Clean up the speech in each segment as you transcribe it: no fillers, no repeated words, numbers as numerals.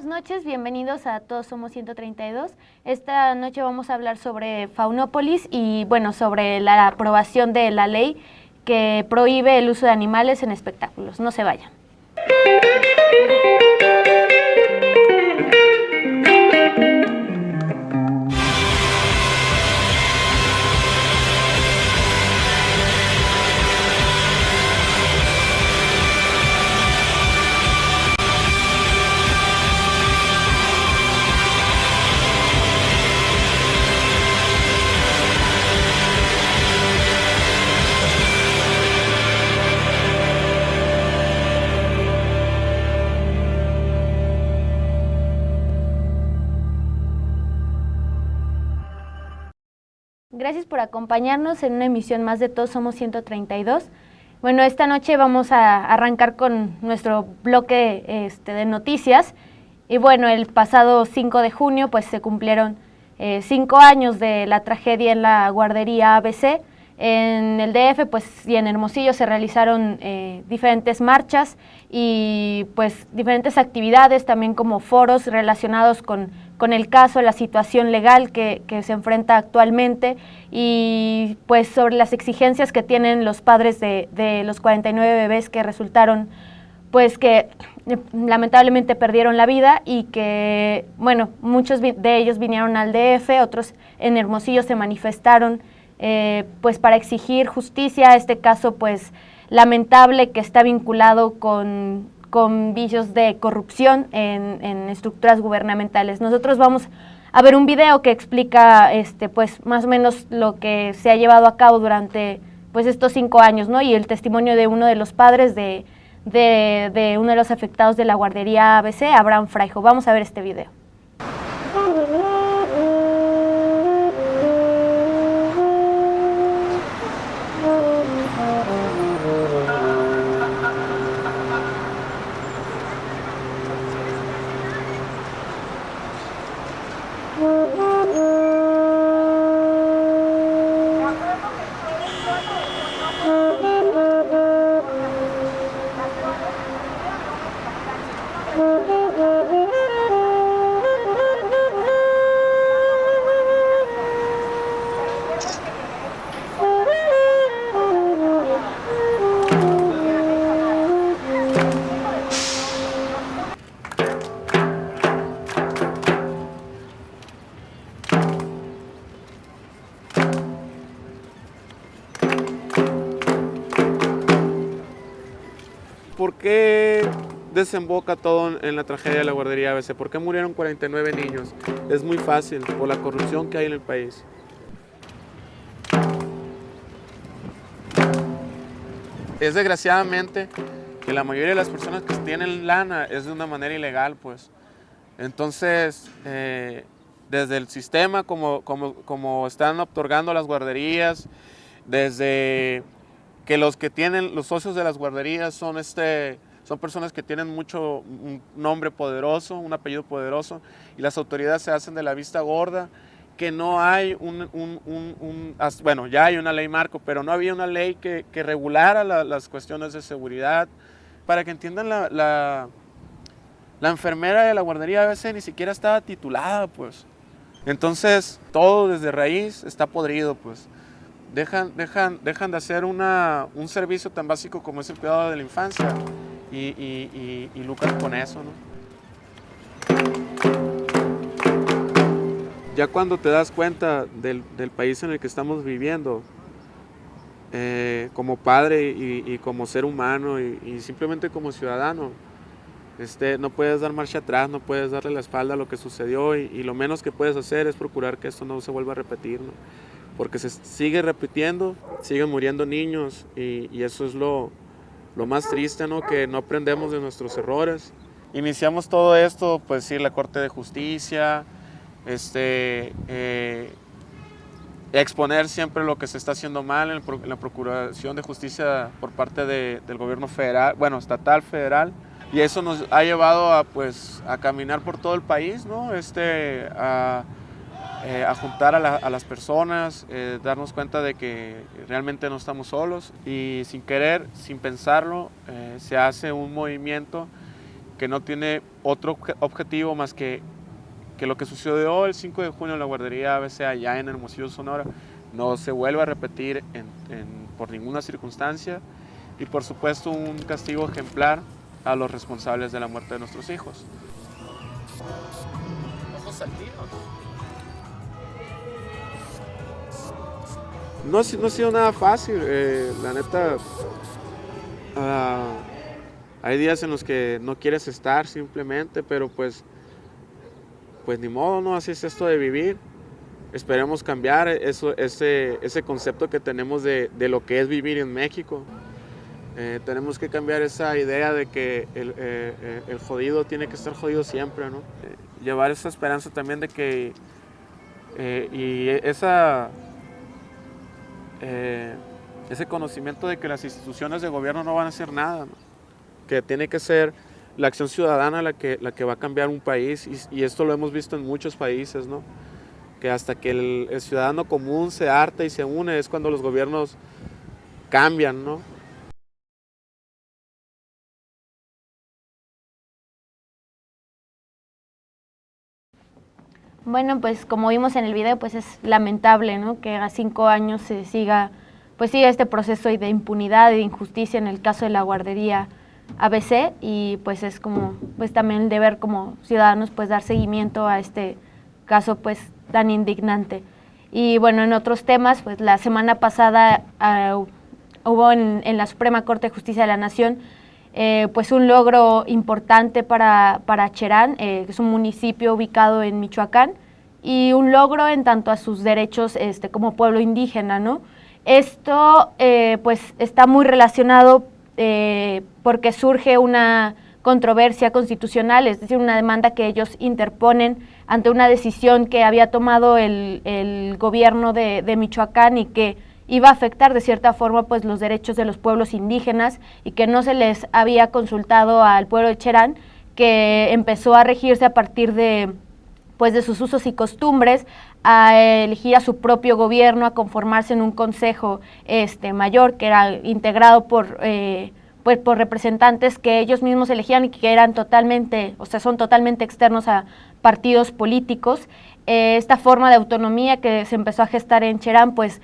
buenas noches, bienvenidos a Todos Somos 132. Esta noche vamos a hablar sobre Faunópolis y bueno, sobre la aprobación de la ley que prohíbe el uso de animales en espectáculos. No se vayan. Gracias por acompañarnos en una emisión más de Todos Somos 132. Bueno, esta noche vamos a arrancar con nuestro bloque de noticias. Y bueno, el pasado 5 de junio pues se cumplieron 5 años de la tragedia en la guardería ABC. En el DF pues, y en Hermosillo se realizaron diferentes marchas y pues diferentes actividades, también como foros relacionados con el caso, la situación legal que se enfrenta actualmente y pues sobre las exigencias que tienen los padres de los 49 bebés que resultaron, pues que lamentablemente perdieron la vida y que, bueno, muchos de ellos vinieron al DF, otros en Hermosillo se manifestaron pues para exigir justicia. Este caso pues lamentable que está vinculado con vicios de corrupción en estructuras gubernamentales. Nosotros vamos a ver un video que explica pues más o menos lo que se ha llevado a cabo durante pues estos 5 años, ¿no? Y el testimonio de uno de los padres de uno de los afectados de la guardería ABC, Abraham Fraijo. Vamos a ver este video. ¿Por qué desemboca todo en la tragedia de la guardería ABC? ¿Por qué murieron 49 niños? Es muy fácil, por la corrupción que hay en el país. Es desgraciadamente que la mayoría de las personas que tienen lana es de una manera ilegal, pues. Entonces, desde el sistema, como están otorgando las guarderías, desde que los socios de las guarderías son personas que tienen un nombre poderoso, un apellido poderoso, y las autoridades se hacen de la vista gorda, que no hay bueno, ya hay una ley marco, pero no había una ley que regulara las cuestiones de seguridad. Para que entiendan, la enfermera de la guardería ABC ni siquiera estaba titulada, pues. Entonces, todo desde raíz está podrido, pues. Dejan de hacer un servicio tan básico como es el cuidado de la infancia y lucran con eso, ¿no? Ya cuando te das cuenta del país en el que estamos viviendo, como padre y como ser humano y simplemente como ciudadano, no puedes dar marcha atrás, no puedes darle la espalda a lo que sucedió y lo menos que puedes hacer es procurar que esto no se vuelva a repetir, ¿no? Porque se sigue repitiendo, siguen muriendo niños y eso es lo más triste, ¿no? Que no aprendemos de nuestros errores. Iniciamos todo esto, pues sí, la Corte de Justicia, exponer siempre lo que se está haciendo mal en la Procuración de Justicia por parte del gobierno federal, bueno, estatal, federal. Y eso nos ha llevado a caminar por todo el país, ¿no? A juntar a las personas, darnos cuenta de que realmente no estamos solos y sin querer, sin pensarlo, se hace un movimiento que no tiene otro objetivo más que lo que sucedió el 5 de junio en la guardería ABC allá en Hermosillo, Sonora, no se vuelva a repetir por ninguna circunstancia, y por supuesto un castigo ejemplar a los responsables de la muerte de nuestros hijos. No ha sido nada fácil, la neta. Hay días en los que no quieres estar simplemente, pero pues ni modo, ¿no? Así es esto de vivir. Esperemos cambiar ese concepto que tenemos de lo que es vivir en México. Tenemos que cambiar esa idea de que el jodido tiene que estar jodido siempre, ¿no? Llevar esa esperanza también de que ese conocimiento de que las instituciones de gobierno no van a hacer nada, ¿no? Que tiene que ser la acción ciudadana la que va a cambiar un país, y esto lo hemos visto en muchos países, ¿no? Que hasta que el ciudadano común se harta y se une es cuando los gobiernos cambian, ¿no? Bueno, pues como vimos en el video, pues es lamentable, ¿no? Que a 5 años se siga este proceso de impunidad y de injusticia en el caso de la guardería ABC, y pues es como, pues también el deber como ciudadanos pues dar seguimiento a este caso pues tan indignante. Y bueno, en otros temas, pues la semana pasada hubo en la Suprema Corte de Justicia de la Nación pues un logro importante para Cherán, que es un municipio ubicado en Michoacán, y un logro en tanto a sus derechos como pueblo indígena, ¿no? Esto pues está muy relacionado porque surge una controversia constitucional, es decir, una demanda que ellos interponen ante una decisión que había tomado el gobierno de Michoacán y que iba a afectar de cierta forma pues los derechos de los pueblos indígenas, y que no se les había consultado al pueblo de Cherán, que empezó a regirse a partir de sus usos y costumbres, a elegir a su propio gobierno, a conformarse en un consejo mayor que era integrado por representantes que ellos mismos elegían y que eran son totalmente externos a partidos políticos. Esta forma de autonomía que se empezó a gestar en Cherán, pues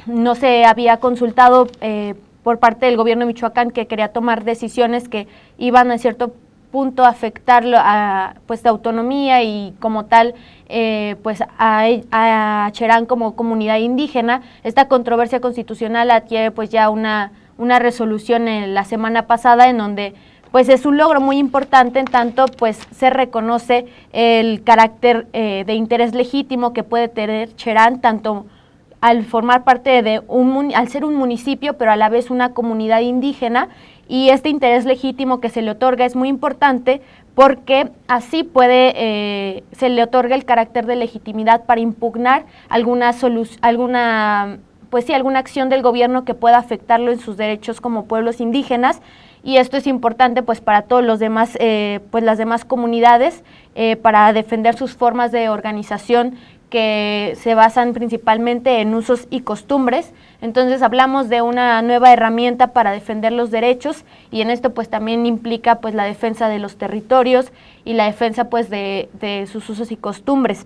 no se había consultado por parte del gobierno de Michoacán, que quería tomar decisiones que iban a cierto punto a afectar la autonomía y como tal a Cherán como comunidad indígena. Esta controversia constitucional adquiere pues ya una resolución en la semana pasada, en donde pues es un logro muy importante, en tanto pues se reconoce el carácter de interés legítimo que puede tener Cherán, tanto al formar parte al ser un municipio, pero a la vez una comunidad indígena, y este interés legítimo que se le otorga es muy importante porque así se le otorga el carácter de legitimidad para impugnar alguna acción del gobierno que pueda afectarlo en sus derechos como pueblos indígenas. Y esto es importante pues para todos los demás, las demás comunidades, para defender sus formas de organización que se basan principalmente en usos y costumbres. Entonces hablamos de una nueva herramienta para defender los derechos, y en esto pues también implica pues la defensa de los territorios y la defensa pues de sus usos y costumbres.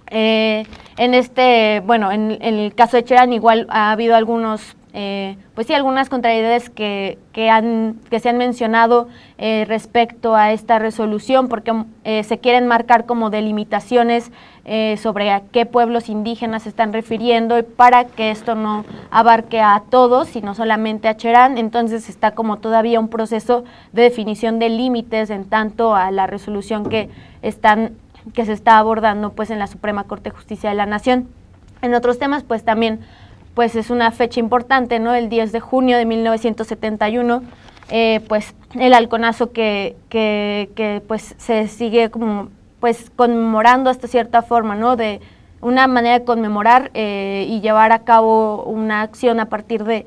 En el caso de Cherán igual ha habido algunas contrariedades que se han mencionado respecto a esta resolución, porque se quieren marcar como delimitaciones sobre a qué pueblos indígenas se están refiriendo, y para que esto no abarque a todos, sino solamente a Cherán. Entonces está como todavía un proceso de definición de límites en tanto a la resolución que se está abordando pues en la Suprema Corte de Justicia de la Nación. En otros temas pues también pues es una fecha importante, ¿no? El 10 de junio de 1971, pues el halconazo que pues se sigue como pues conmemorando hasta cierta forma, ¿no? De una manera de conmemorar y llevar a cabo una acción a partir de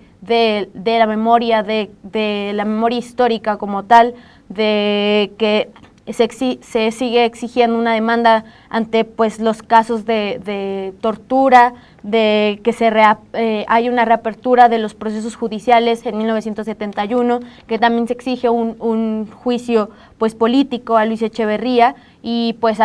la memoria, de la memoria histórica como tal, de que se sigue exigiendo una demanda ante pues los casos de tortura, de que hay una reapertura de los procesos judiciales en 1971, que también se exige un juicio pues político a Luis Echeverría, y pues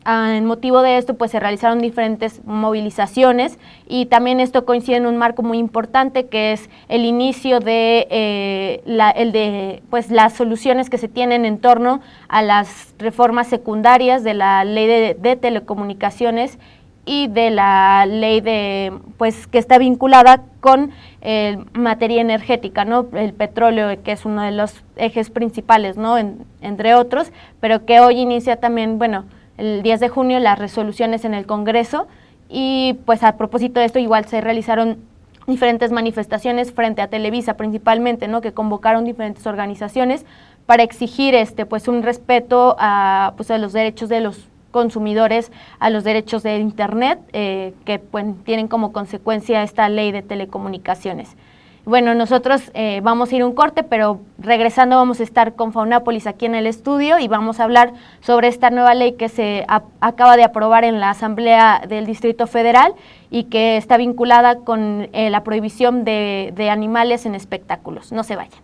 en motivo de esto pues se realizaron diferentes movilizaciones, y también esto coincide en un marco muy importante que es el inicio de las soluciones que se tienen en torno a las reformas secundarias de la ley de telecomunicaciones y de la ley que está vinculada con materia energética, ¿no? El petróleo, que es uno de los ejes principales, ¿no? Entre otros, pero que hoy inicia también, el 10 de junio las resoluciones en el Congreso, y pues a propósito de esto igual se realizaron diferentes manifestaciones frente a Televisa principalmente, ¿no? Que convocaron diferentes organizaciones para exigir un respeto a los derechos de los consumidores, a los derechos de Internet, que tienen como consecuencia esta ley de telecomunicaciones. Bueno, nosotros vamos a ir a un corte, pero regresando vamos a estar con Faunápolis aquí en el estudio y vamos a hablar sobre esta nueva ley que se acaba de aprobar en la Asamblea del Distrito Federal y que está vinculada con la prohibición de animales en espectáculos. No se vayan.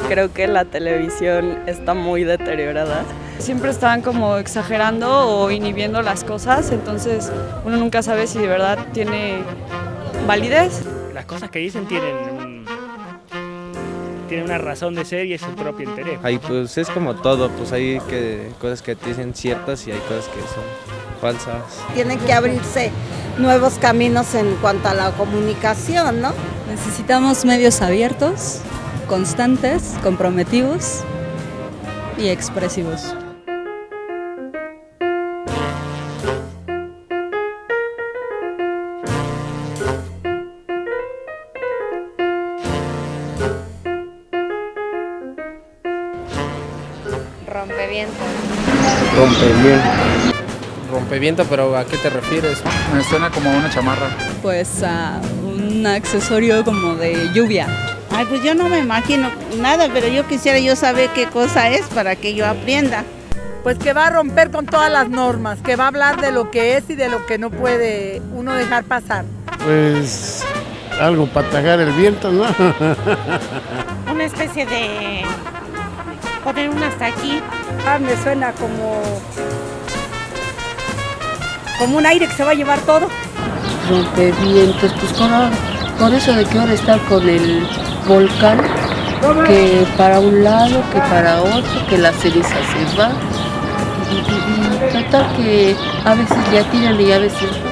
Creo que la televisión está muy deteriorada. Siempre están como exagerando o inhibiendo las cosas, entonces uno nunca sabe si de verdad tiene validez. Las cosas que dicen tienen una razón de ser y es su propio interés. Ahí pues es como todo, pues hay cosas que te dicen ciertas y hay cosas que son falsas. Tienen que abrirse nuevos caminos en cuanto a la comunicación, ¿no? Necesitamos medios abiertos, constantes, comprometidos y expresivos. Rompeviento. Rompeviento, pero ¿a qué te refieres? Me suena como a una chamarra. Pues a un accesorio como de lluvia. Ay, pues yo no me imagino nada, pero yo quisiera saber qué cosa es para que yo aprenda. Pues que va a romper con todas las normas, que va a hablar de lo que es y de lo que no puede uno dejar pasar. Pues algo para atajar el viento, ¿no? Una especie de poner un hasta aquí. Me suena como un aire que se va a llevar todo. Rompevientos, pues con eso de que ahora está con el volcán, que para un lado, que para otro, que la ceniza se va, y total que a veces ya tiran y a veces no.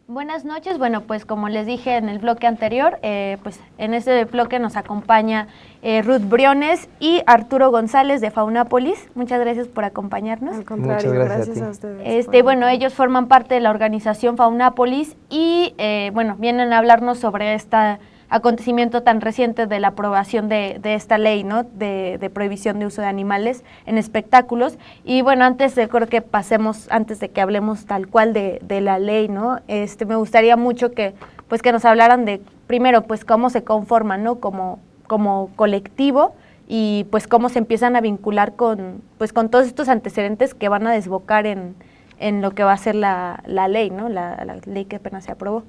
Buenas noches, bueno, pues como les dije en el bloque anterior, pues en este bloque nos acompaña Ruth Briones y Arturo González de Faunápolis. Muchas gracias por acompañarnos. Al contrario, gracias a ustedes. Bueno, ellos forman parte de la organización Faunápolis y bueno, vienen a hablarnos sobre esta acontecimiento tan reciente de la aprobación de esta ley, ¿no? De prohibición de uso de animales en espectáculos. Y bueno, antes de que hablemos tal cual de la ley, ¿no? Me gustaría mucho que nos hablaran de, primero, pues cómo se conforman, ¿no? Como colectivo, y pues cómo se empiezan a vincular con todos estos antecedentes que van a desbocar en lo que va a ser la ley, ¿no? La ley que apenas se aprobó.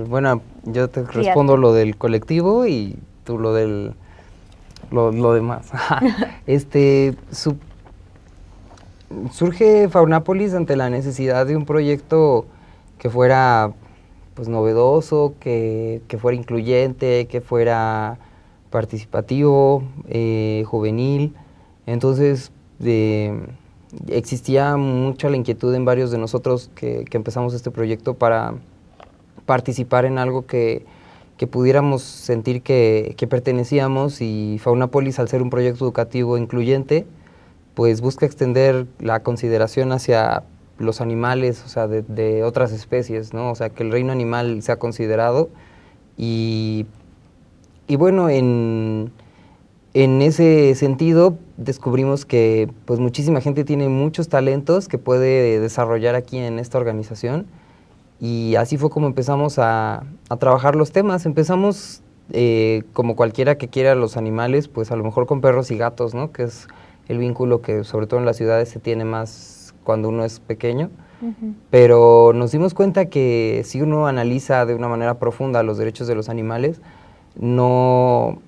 Bueno, yo te respondo lo del colectivo y tú lo del lo demás. Surge Faunápolis ante la necesidad de un proyecto que fuera pues novedoso, que fuera incluyente, que fuera participativo, juvenil. Entonces existía mucha la inquietud en varios de nosotros que empezamos este proyecto para participar en algo que pudiéramos sentir que pertenecíamos, y Faunápolis, al ser un proyecto educativo incluyente, pues busca extender la consideración hacia los animales, o sea, de otras especies, ¿no? O sea, que el reino animal sea considerado, y bueno, en ese sentido descubrimos que pues muchísima gente tiene muchos talentos que puede desarrollar aquí en esta organización, y así fue como empezamos a trabajar los temas. Empezamos como cualquiera que quiera los animales, pues a lo mejor con perros y gatos, ¿no? Que es el vínculo que sobre todo en las ciudades se tiene más cuando uno es pequeño. Pero nos dimos cuenta que si uno analiza de una manera profunda los derechos de los animales, no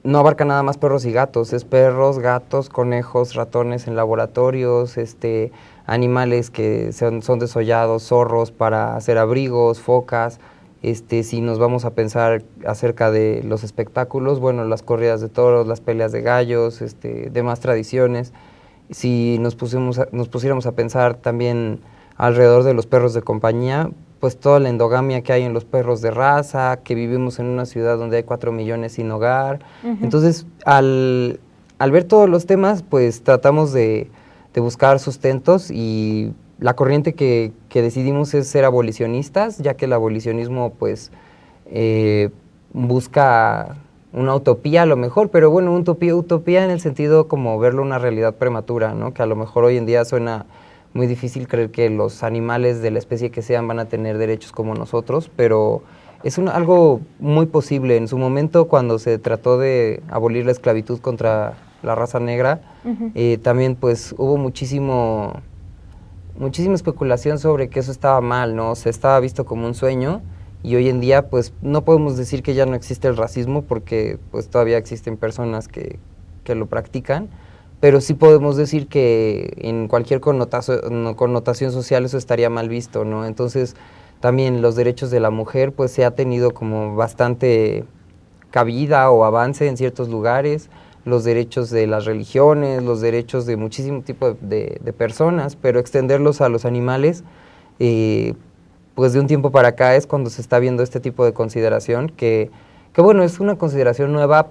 abarca nada más perros y gatos, es perros, gatos, conejos, ratones en laboratorios, animales que son desollados, zorros para hacer abrigos, focas. Si nos vamos a pensar acerca de los espectáculos, bueno, las corridas de toros, las peleas de gallos, demás tradiciones. Si nos pusiéramos a pensar también alrededor de los perros de compañía, pues toda la endogamia que hay en los perros de raza, que vivimos en una ciudad donde hay 4 millones sin hogar. Entonces, al ver todos los temas, pues tratamos de buscar sustentos, y la corriente que decidimos es ser abolicionistas, ya que el abolicionismo pues busca una utopía a lo mejor, pero bueno, utopía en el sentido como verlo una realidad prematura, ¿no? Que a lo mejor hoy en día suena muy difícil creer que los animales de la especie que sean van a tener derechos como nosotros, pero es algo muy posible. En su momento, cuando se trató de abolir la esclavitud contra la raza negra, también pues hubo muchísima especulación sobre que eso estaba mal, ¿no? Se estaba visto como un sueño, y hoy en día pues no podemos decir que ya no existe el racismo, porque pues todavía existen personas que lo practican, pero sí podemos decir que en cualquier connotación social eso estaría mal visto, ¿no? Entonces también los derechos de la mujer pues se ha tenido como bastante cabida o avance en ciertos lugares, los derechos de las religiones, los derechos de muchísimo tipo de personas, pero extenderlos a los animales, pues de un tiempo para acá es cuando se está viendo este tipo de consideración, que bueno, es una consideración nueva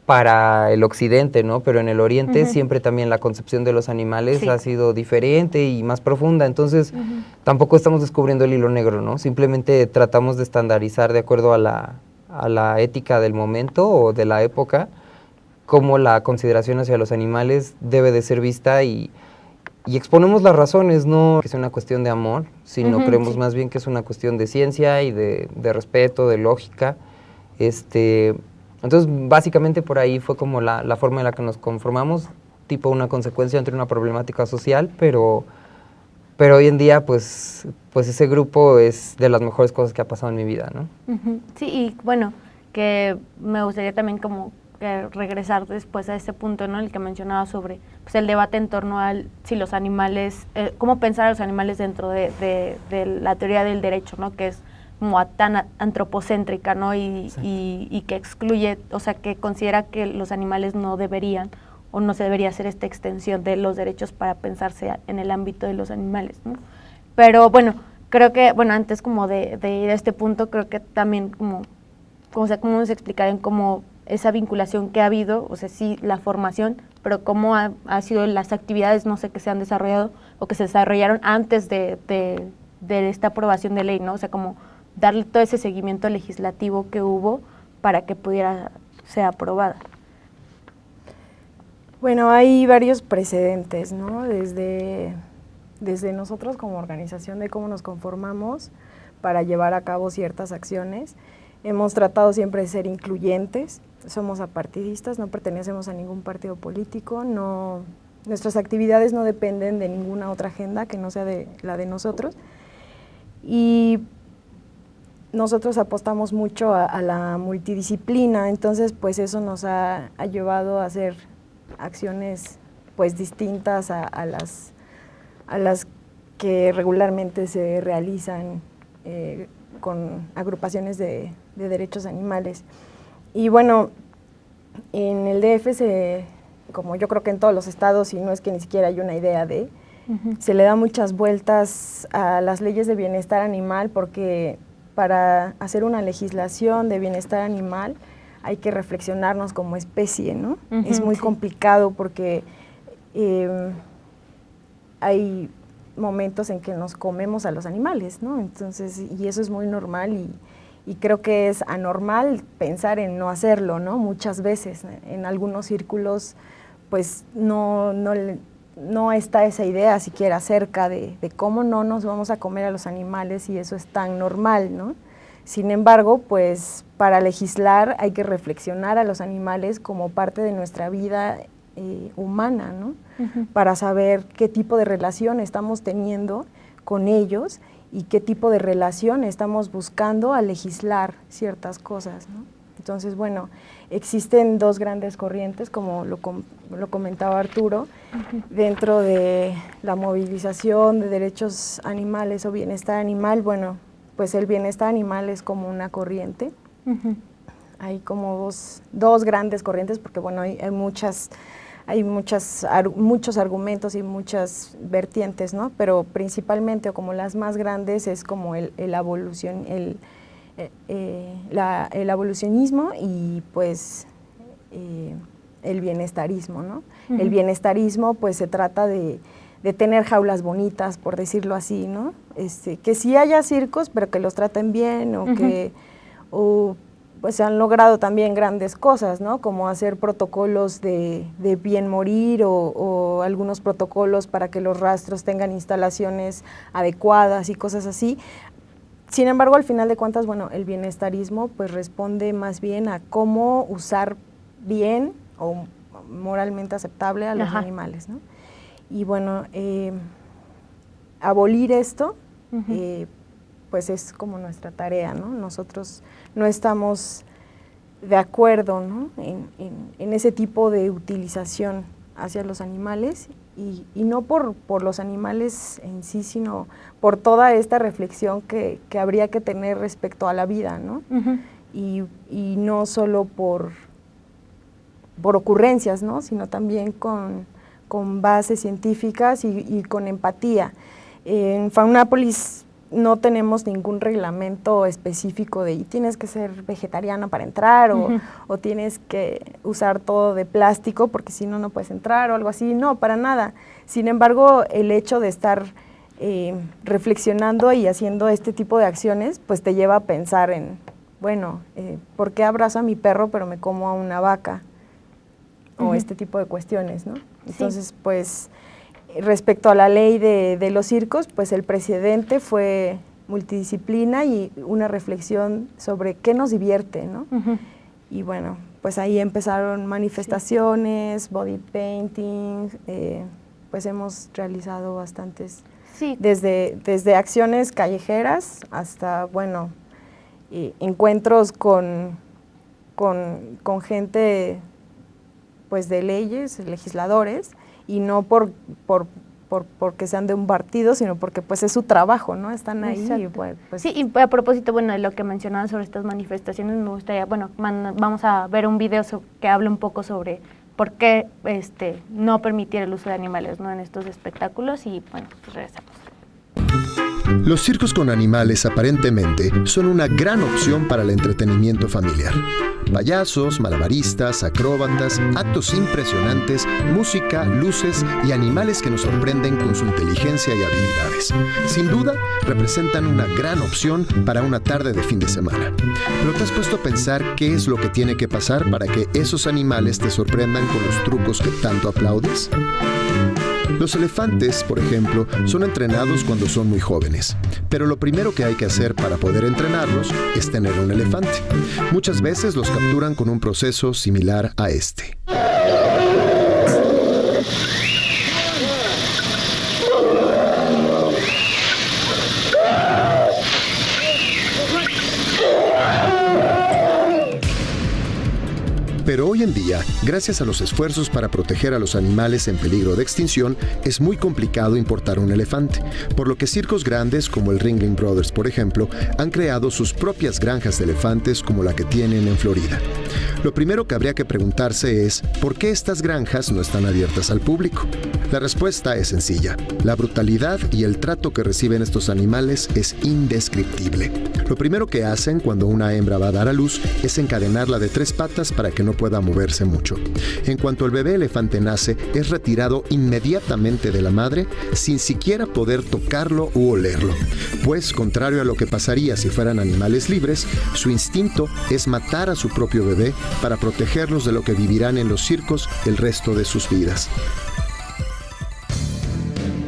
para el occidente, ¿no? Pero en el oriente siempre también la concepción de los animales ha sido diferente y más profunda. Entonces tampoco estamos descubriendo el hilo negro, ¿no? Simplemente tratamos de estandarizar de acuerdo a la ética del momento o de la época, cómo la consideración hacia los animales debe de ser vista, y exponemos las razones, no que sea una cuestión de amor, sino creemos más bien que es una cuestión de ciencia y de respeto, de lógica. Entonces, básicamente por ahí fue como la forma en la que nos conformamos, tipo una consecuencia entre una problemática social, pero hoy en día, pues ese grupo es de las mejores cosas que ha pasado en mi vida, ¿no? Sí, y bueno, que me gustaría también como regresar después a este punto, ¿no? El que mencionaba sobre pues, el debate en torno a si los animales, cómo pensar a los animales dentro de la teoría del derecho, ¿no? Que es como tan antropocéntrica, ¿no? Y que excluye, o sea, que considera que los animales no deberían o no se debería hacer esta extensión de los derechos para pensarse en el ámbito de los animales, ¿no? Pero bueno, creo que, bueno, antes como de ir a este punto, creo que también como nos explicarían cómo esa vinculación que ha habido, o sea, sí, la formación, pero cómo ha sido las actividades, no sé, que se han desarrollado o que se desarrollaron antes de esta aprobación de ley, ¿no? O sea, como darle todo ese seguimiento legislativo que hubo para que pudiera ser aprobada. Bueno, hay varios precedentes, ¿no? Desde nosotros como organización de cómo nos conformamos para llevar a cabo ciertas acciones. Hemos tratado siempre de ser incluyentes, somos apartidistas, no pertenecemos a ningún partido político, nuestras actividades no dependen de ninguna otra agenda que no sea de la de nosotros. Y nosotros apostamos mucho a la multidisciplina, entonces pues eso nos ha llevado a hacer acciones pues distintas a las que regularmente se realizan con agrupaciones de derechos animales. Y bueno, en el DF como yo creo que en todos los estados, y no es que ni siquiera hay una idea de, se le da muchas vueltas a las leyes de bienestar animal, porque para hacer una legislación de bienestar animal hay que reflexionarnos como especie, ¿no? Es muy complicado porque hay momentos en que nos comemos a los animales, ¿no? Entonces, y eso es muy normal y creo que es anormal pensar en no hacerlo, ¿no? Muchas veces, en algunos círculos, pues no está esa idea siquiera acerca de cómo no nos vamos a comer a los animales y eso es tan normal, ¿no? Sin embargo, pues para legislar hay que reflexionar a los animales como parte de nuestra vida humana, ¿no? Para saber qué tipo de relación estamos teniendo con ellos y qué tipo de relación estamos buscando al legislar ciertas cosas, ¿no? Entonces, bueno, existen dos grandes corrientes, como lo comentaba Arturo, dentro de la movilización de derechos animales o bienestar animal. Bueno, pues el bienestar animal es como una corriente. Hay como dos grandes corrientes, porque bueno, hay muchos argumentos y muchas vertientes, ¿no? Pero principalmente, o como las más grandes, es como el evolucionismo y pues el bienestarismo, ¿no? El bienestarismo pues se trata de tener jaulas bonitas, por decirlo así, ¿no? Que sí haya circos, pero que los traten bien, o pues se han logrado también grandes cosas, ¿no? Como hacer protocolos de bien morir o algunos protocolos para que los rastros tengan instalaciones adecuadas y cosas así. Sin embargo, al final de cuentas, bueno, el bienestarismo pues responde más bien a cómo usar bien o moralmente aceptable a los animales, ¿no? Y bueno, abolir esto, pues es como nuestra tarea, ¿no? Nosotros no estamos de acuerdo, ¿no? en ese tipo de utilización hacia los animales y no por los animales en sí, sino por toda esta reflexión que habría que tener respecto a la vida, ¿no? Y no solo por ocurrencias, ¿no? Sino también con bases científicas y con empatía. En Faunápolis no tenemos ningún reglamento específico de tienes que ser vegetariano para entrar o tienes que usar todo de plástico porque si no, no puedes entrar o algo así. No, para nada. Sin embargo, el hecho de estar reflexionando y haciendo este tipo de acciones, pues te lleva a pensar en, bueno, ¿por qué abrazo a mi perro pero me como a una vaca? O este tipo de cuestiones, ¿no? Entonces, pues, respecto a la ley de los circos, pues el precedente fue multidisciplina y una reflexión sobre qué nos divierte, ¿no? Y bueno, pues ahí empezaron manifestaciones, body painting, pues hemos realizado bastantes, desde acciones callejeras hasta, bueno, encuentros con gente pues de leyes, legisladores, y no porque sean de un partido, sino porque pues es su trabajo, ¿no? Están ahí. Y, pues, sí, y a propósito, bueno, de lo que mencionaban sobre estas manifestaciones, me gustaría, bueno, vamos a ver un video que habla un poco sobre por qué no permitir el uso de animales, ¿no? En estos espectáculos y, bueno, pues regresamos. Los circos con animales aparentemente son una gran opción para el entretenimiento familiar. Payasos, malabaristas, acróbatas, actos impresionantes, música, luces y animales que nos sorprenden con su inteligencia y habilidades. Sin duda, representan una gran opción para una tarde de fin de semana. ¿Pero te has puesto a pensar qué es lo que tiene que pasar para que esos animales te sorprendan con los trucos que tanto aplaudes? Los elefantes, por ejemplo, son entrenados cuando son muy jóvenes, pero lo primero que hay que hacer para poder entrenarlos es tener un elefante. Muchas veces los capturan con un proceso similar a este. Pero hoy en día, gracias a los esfuerzos para proteger a los animales en peligro de extinción, es muy complicado importar un elefante, por lo que circos grandes como el Ringling Brothers, por ejemplo, han creado sus propias granjas de elefantes como la que tienen en Florida. Lo primero que habría que preguntarse es, ¿por qué estas granjas no están abiertas al público? La respuesta es sencilla. La brutalidad y el trato que reciben estos animales es indescriptible. Lo primero que hacen cuando una hembra va a dar a luz es encadenarla de 3 patas para que no pueda moverse mucho. En cuanto el bebé elefante nace, es retirado inmediatamente de la madre sin siquiera poder tocarlo u olerlo. Pues, contrario a lo que pasaría si fueran animales libres, su instinto es matar a su propio bebé para protegerlos de lo que vivirán en los circos el resto de sus vidas.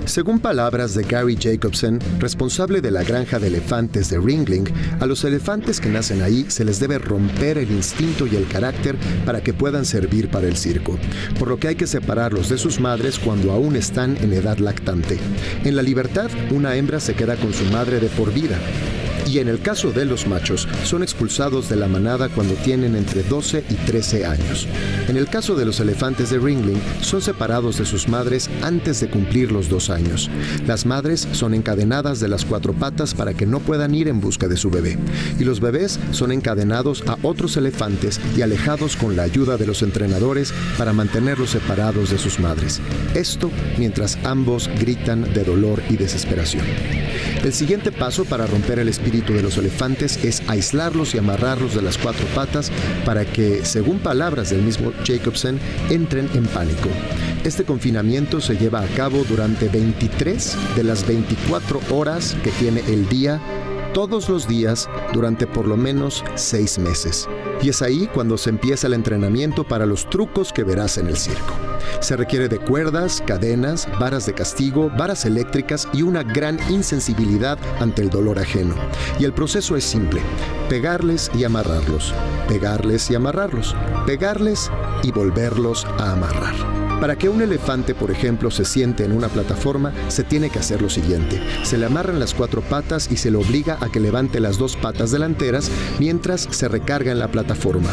Según palabras de Gary Jacobson, responsable de la granja de elefantes de Ringling, a los elefantes que nacen ahí se les debe romper el instinto y el carácter para que puedan servir para el circo, por lo que hay que separarlos de sus madres cuando aún están en edad lactante. En la libertad, una hembra se queda con su madre de por vida. Y en el caso de los machos, son expulsados de la manada cuando tienen entre 12 y 13 años. En el caso de los elefantes de Ringling, son separados de sus madres antes de cumplir los 2 años. Las madres son encadenadas de las 4 patas para que no puedan ir en busca de su bebé. Y los bebés son encadenados a otros elefantes y alejados con la ayuda de los entrenadores para mantenerlos separados de sus madres. Esto mientras ambos gritan de dolor y desesperación. El siguiente paso para romper el espíritu de los elefantes es aislarlos y amarrarlos de las 4 patas para que, según palabras del mismo Jacobson, entren en pánico. Este confinamiento se lleva a cabo durante 23 de las 24 horas que tiene el día, todos los días, durante por lo menos 6 meses. Y es ahí cuando se empieza el entrenamiento para los trucos que verás en el circo. Se requiere de cuerdas, cadenas, varas de castigo, varas eléctricas y una gran insensibilidad ante el dolor ajeno. Y el proceso es simple: pegarles y amarrarlos, pegarles y amarrarlos, pegarles y volverlos a amarrar. Para que un elefante, por ejemplo, se siente en una plataforma, se tiene que hacer lo siguiente: se le amarran las 4 patas y se le obliga a que levante las 2 patas delanteras mientras se recarga en la plataforma.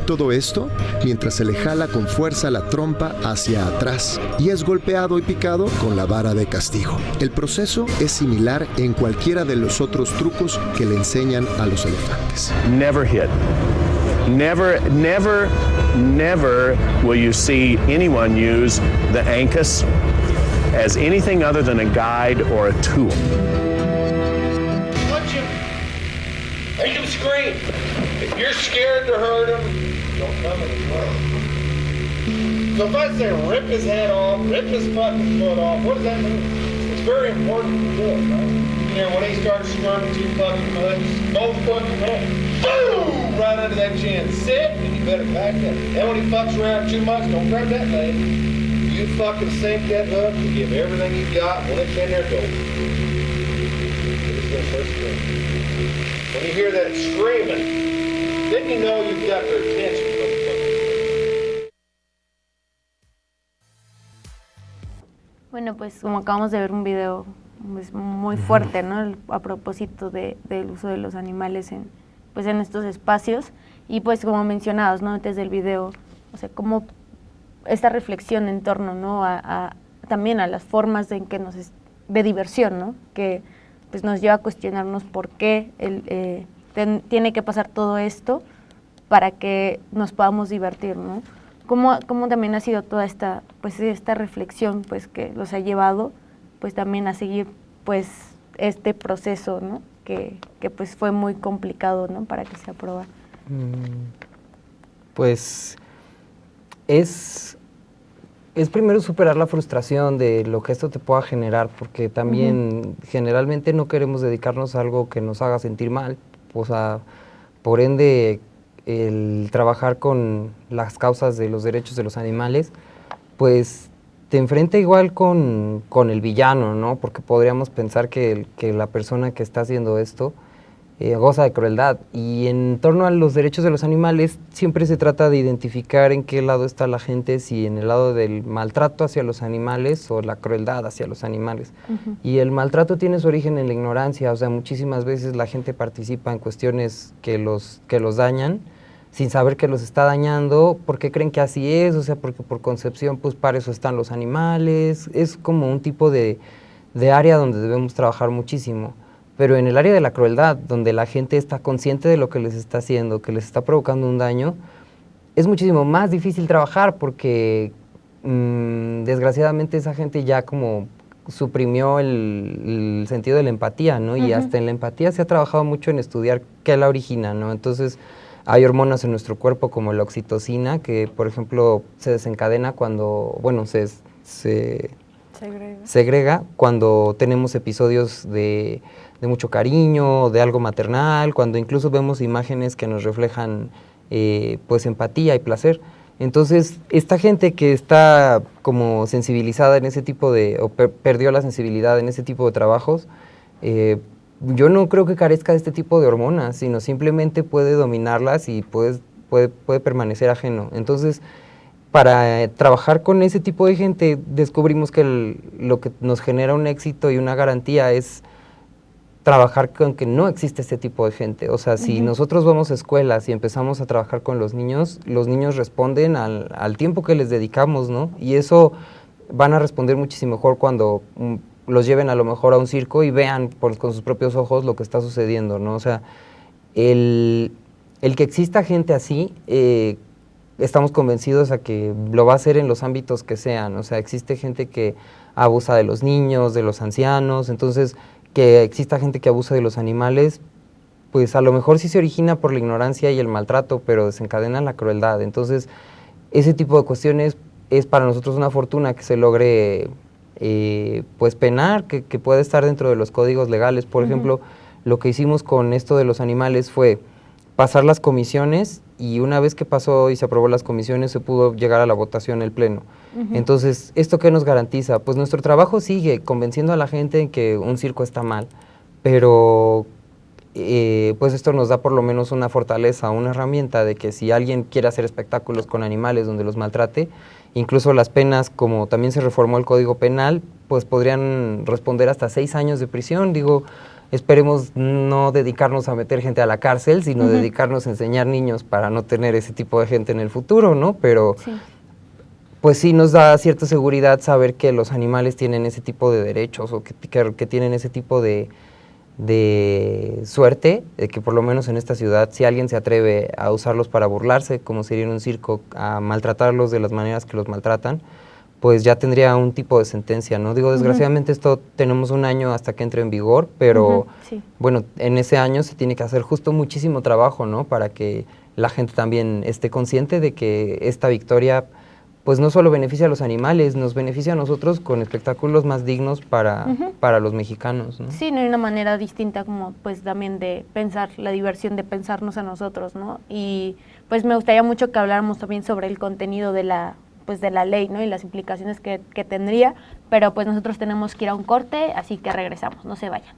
Todo esto mientras se le jala con fuerza la trompa hacia atrás y es golpeado y picado con la vara de castigo. El proceso es similar en cualquiera de los otros trucos que le enseñan a los elefantes. Never hit. Never will you see anyone use the Ankus as anything other than a guide or a tool. Punch him. Make him scream. If you're scared to hurt him, don't come any closer. So if I say rip his head off, rip his fucking foot off, what does that mean? It's very important to do it, right? You know, when he starts squirming too fucking much, both fucking hands, boom, right under that chin. Sit, and you better back up. And when he fucks around too much, don't grab that leg. You fucking sink that hook and give everything you got. When it's in there, go. It's the first thing. When you hear that screaming, then you know you've got their attention. Bueno, pues como acabamos de ver un video pues, muy fuerte, ¿no? A propósito del uso de los animales en estos espacios y pues como mencionados, ¿no? Desde el video, o sea, como esta reflexión en torno, ¿no? También a las formas de diversión, ¿no? Que pues nos lleva a cuestionarnos por qué tiene que pasar todo esto para que nos podamos divertir, ¿no? ¿Cómo también ha sido toda esta reflexión pues que los ha llevado pues también a seguir pues este proceso, ¿no? Que pues fue muy complicado, ¿no? Para que se aprobara. Pues es primero superar la frustración de lo que esto te pueda generar, porque también generalmente no queremos dedicarnos a algo que nos haga sentir mal, o sea, por ende el trabajar con las causas de los derechos de los animales, pues te enfrenta igual con el villano, ¿no? Porque podríamos pensar que la persona que está haciendo esto goza de crueldad. Y en torno a los derechos de los animales, siempre se trata de identificar en qué lado está la gente, si en el lado del maltrato hacia los animales o la crueldad hacia los animales. Y el maltrato tiene su origen en la ignorancia, o sea, muchísimas veces la gente participa en cuestiones que los dañan, sin saber que los está dañando, porque creen que así es, o sea, porque por concepción, pues para eso están los animales. Es como un tipo de área donde debemos trabajar muchísimo. Pero en el área de la crueldad, donde la gente está consciente de lo que les está haciendo, que les está provocando un daño, es muchísimo más difícil trabajar porque desgraciadamente esa gente ya como suprimió el sentido de la empatía, ¿no? Y hasta en la empatía se ha trabajado mucho en estudiar qué la origina, ¿no? Entonces hay hormonas en nuestro cuerpo como la oxitocina, que por ejemplo se desencadena cuando, bueno, se segrega cuando tenemos episodios de mucho cariño, de algo maternal, cuando incluso vemos imágenes que nos reflejan pues empatía y placer. Entonces, esta gente que está como sensibilizada en ese tipo o perdió la sensibilidad en ese tipo de trabajos, yo no creo que carezca de este tipo de hormonas, sino simplemente puede dominarlas y puede permanecer ajeno. Entonces, para trabajar con ese tipo de gente, descubrimos que lo que nos genera un éxito y una garantía es trabajar con que no existe este tipo de gente. O sea, si nosotros vamos a escuelas y empezamos a trabajar con los niños responden al tiempo que les dedicamos, ¿no? Y eso van a responder muchísimo mejor cuando los lleven a lo mejor a un circo y vean con sus propios ojos lo que está sucediendo, ¿no? O sea, el que exista gente así, estamos convencidos a que lo va a hacer en los ámbitos que sean. O sea, existe gente que abusa de los niños, de los ancianos, entonces que exista gente que abusa de los animales, pues a lo mejor sí se origina por la ignorancia y el maltrato, pero desencadena la crueldad. Entonces, ese tipo de cuestiones es para nosotros una fortuna que se logre pues penar, que pueda estar dentro de los códigos legales. Por ejemplo, lo que hicimos con esto de los animales fue pasar las comisiones, y una vez que pasó y se aprobó las comisiones se pudo llegar a la votación en el pleno. Entonces, ¿esto qué nos garantiza? Pues nuestro trabajo sigue convenciendo a la gente en que un circo está mal, pero pues esto nos da por lo menos una fortaleza, una herramienta de que si alguien quiere hacer espectáculos con animales donde los maltrate, incluso las penas, como también se reformó el Código Penal, pues podrían responder hasta 6 años de prisión. Digo, esperemos no dedicarnos a meter gente a la cárcel, sino dedicarnos a enseñar niños para no tener ese tipo de gente en el futuro, ¿no? Pero pues sí nos da cierta seguridad saber que los animales tienen ese tipo de derechos o que tienen ese tipo de suerte, de que por lo menos en esta ciudad, si alguien se atreve a usarlos para burlarse, como sería en un circo, a maltratarlos de las maneras que los maltratan, pues ya tendría un tipo de sentencia, ¿no? Digo, desgraciadamente esto tenemos un año hasta que entre en vigor, pero bueno, en ese año se tiene que hacer justo muchísimo trabajo, ¿no? Para que la gente también esté consciente de que esta victoria pues no solo beneficia a los animales, nos beneficia a nosotros con espectáculos más dignos para los mexicanos, ¿no? Sí, no hay una manera distinta como pues también de pensar, la diversión de pensarnos a nosotros, ¿no? Y pues me gustaría mucho que habláramos también sobre el contenido de la ley, ¿no? Y las implicaciones que tendría, pero pues nosotros tenemos que ir a un corte, así que regresamos, no se vayan.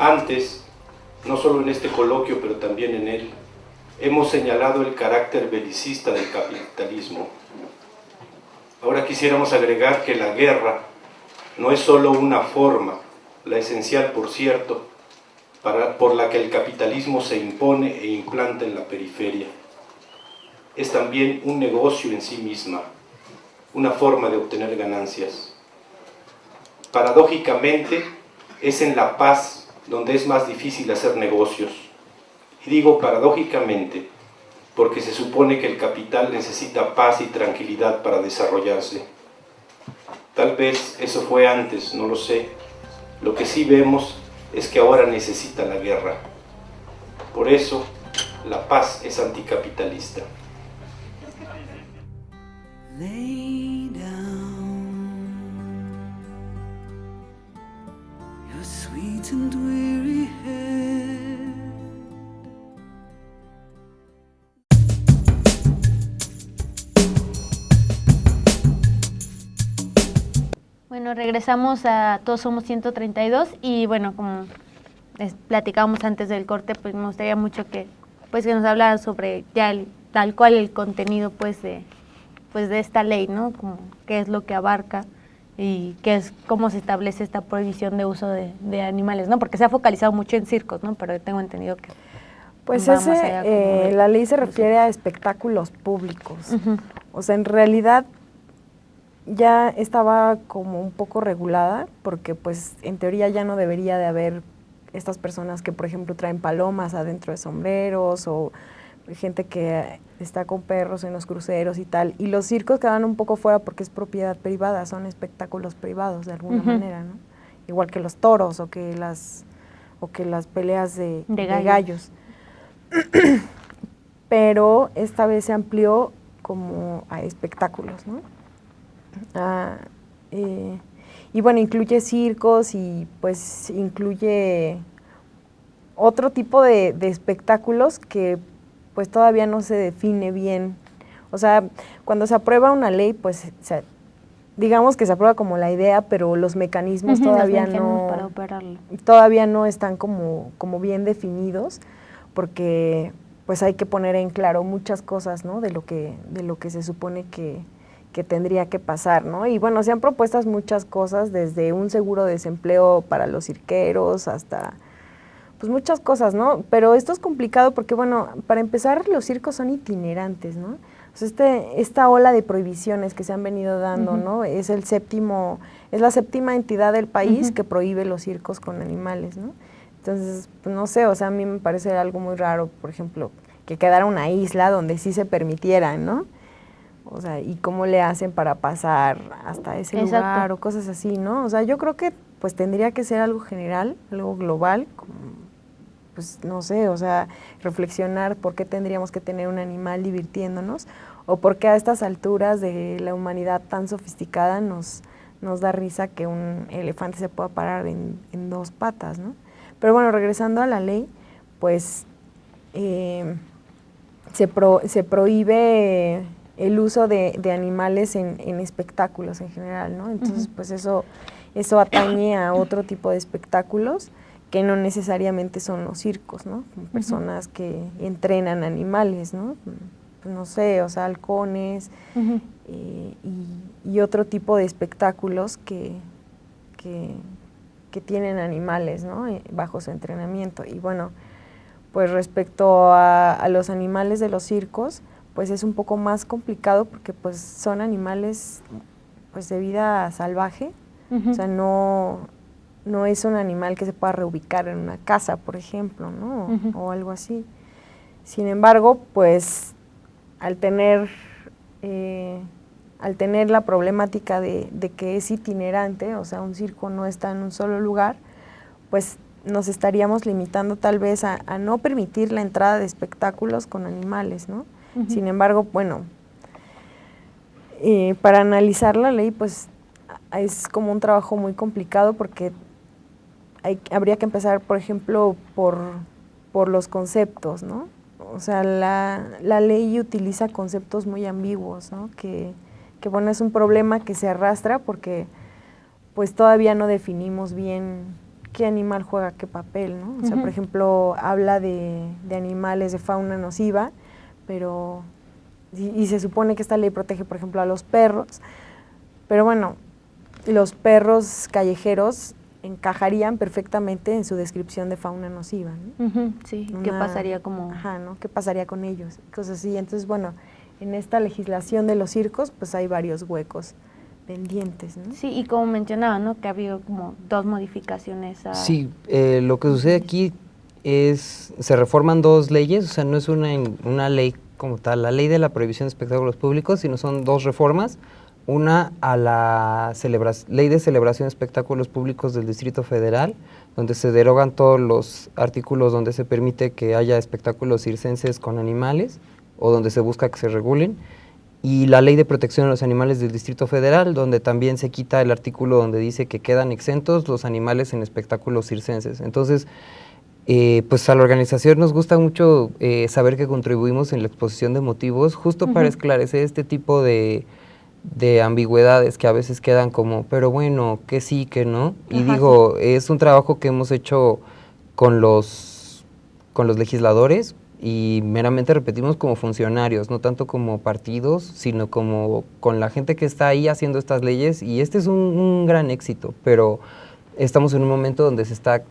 Antes, no solo en este coloquio, pero también en él, hemos señalado el carácter belicista del capitalismo. Ahora quisiéramos agregar que la guerra no es solo una forma, la esencial, por cierto, por la que el capitalismo se impone e implanta en la periferia. Es también un negocio en sí misma, una forma de obtener ganancias. Paradójicamente, es en la paz donde es más difícil hacer negocios. Y digo paradójicamente, porque se supone que el capital necesita paz y tranquilidad para desarrollarse. Tal vez eso fue antes, no lo sé. Lo que sí vemos es que ahora necesita la guerra. Por eso, la paz es anticapitalista. Lay down your sweet and weary head. Bueno, regresamos a Todos Somos 132 y bueno, como platicábamos antes del corte, pues me gustaría mucho que nos hablara sobre ya tal cual el contenido de esta ley, ¿no? Como qué es lo que abarca y cómo se establece esta prohibición de uso de animales, ¿no? Porque se ha focalizado mucho en circos, ¿no? Pero tengo entendido que pues la ley se refiere a espectáculos públicos. O sea, en realidad ya estaba como un poco regulada, porque pues en teoría ya no debería de haber estas personas que, por ejemplo, traen palomas adentro de sombreros, o gente que está con perros en los cruceros y tal, y los circos quedan un poco fuera porque es propiedad privada, son espectáculos privados de alguna manera, ¿no? Igual que los toros o que las peleas de gallos. Pero esta vez se amplió como a espectáculos, ¿no? Y bueno, incluye circos y pues incluye otro tipo de espectáculos que pues todavía no se define bien. O sea, cuando se aprueba una ley, pues digamos que se aprueba como la idea, pero los mecanismos todavía no están como bien definidos, porque pues hay que poner en claro muchas cosas, ¿no? de lo que se supone que tendría que pasar, ¿no? Y bueno, se han propuesto muchas cosas, desde un seguro de desempleo para los cirqueros hasta pues muchas cosas, ¿no? Pero esto es complicado porque, bueno, para empezar, los circos son itinerantes, ¿no? O sea, esta ola de prohibiciones que se han venido dando, ¿no? Es la séptima entidad del país que prohíbe los circos con animales, ¿no? Entonces, pues no sé, o sea, a mí me parece algo muy raro, por ejemplo, que quedara una isla donde sí se permitiera, ¿no? O sea, y cómo le hacen para pasar hasta ese lugar o cosas así, ¿no? O sea, yo creo que pues tendría que ser algo general, algo global, como, pues no sé, o sea, reflexionar por qué tendríamos que tener un animal divirtiéndonos, o por qué a estas alturas de la humanidad tan sofisticada nos da risa que un elefante se pueda parar en dos patas, ¿no? Pero bueno, regresando a la ley, pues se prohíbe el uso de animales en espectáculos en general, ¿no? Entonces, pues eso atañe a otro tipo de espectáculos que no necesariamente son los circos, ¿no? Personas que entrenan animales, ¿no? Pues no sé, o sea, halcones y otro tipo de espectáculos que tienen animales, ¿no? Bajo su entrenamiento. Y bueno, pues respecto a los animales de los circos, pues es un poco más complicado porque pues son animales pues de vida salvaje, o sea, no es un animal que se pueda reubicar en una casa, por ejemplo, ¿no? O algo así. Sin embargo, pues al tener la problemática de que es itinerante, o sea, un circo no está en un solo lugar, pues nos estaríamos limitando tal vez a no permitir la entrada de espectáculos con animales, ¿no? Sin embargo, bueno, para analizar la ley, pues es como un trabajo muy complicado porque habría que empezar, por ejemplo, por los conceptos, ¿no? O sea, la ley utiliza conceptos muy ambiguos, ¿no? Que bueno, es un problema que se arrastra porque pues todavía no definimos bien qué animal juega qué papel, ¿no? O sea, por ejemplo, habla de animales de fauna nociva, pero y se supone que esta ley protege, por ejemplo, a los perros, pero bueno, los perros callejeros encajarían perfectamente en su descripción de fauna nociva, ¿no? Sí, ¿qué pasaría como...? Ajá, ¿no? ¿Qué pasaría con ellos? Cosas así. Entonces, bueno, en esta legislación de los circos, pues hay varios huecos pendientes, ¿no? Sí, y como mencionaba, ¿no? Que ha habido como 2 modificaciones a... Sí, lo que sucede aquí es, se reforman 2 leyes, o sea, no es una ley como tal, la ley de la prohibición de espectáculos públicos, sino son 2 reformas. Una a la ley de celebración de espectáculos públicos del Distrito Federal, donde se derogan todos los artículos donde se permite que haya espectáculos circenses con animales, o donde se busca que se regulen, y la ley de protección de los animales del Distrito Federal, donde también se quita el artículo donde dice que quedan exentos los animales en espectáculos circenses. Entonces, pues a la organización nos gusta mucho saber que contribuimos en la exposición de motivos, justo para esclarecer este tipo de ambigüedades que a veces quedan como, pero bueno, que sí, que no. Y digo, es un trabajo que hemos hecho con los legisladores y meramente repetimos como funcionarios, no tanto como partidos, sino como con la gente que está ahí haciendo estas leyes, y este es un gran éxito, pero estamos en un momento donde se está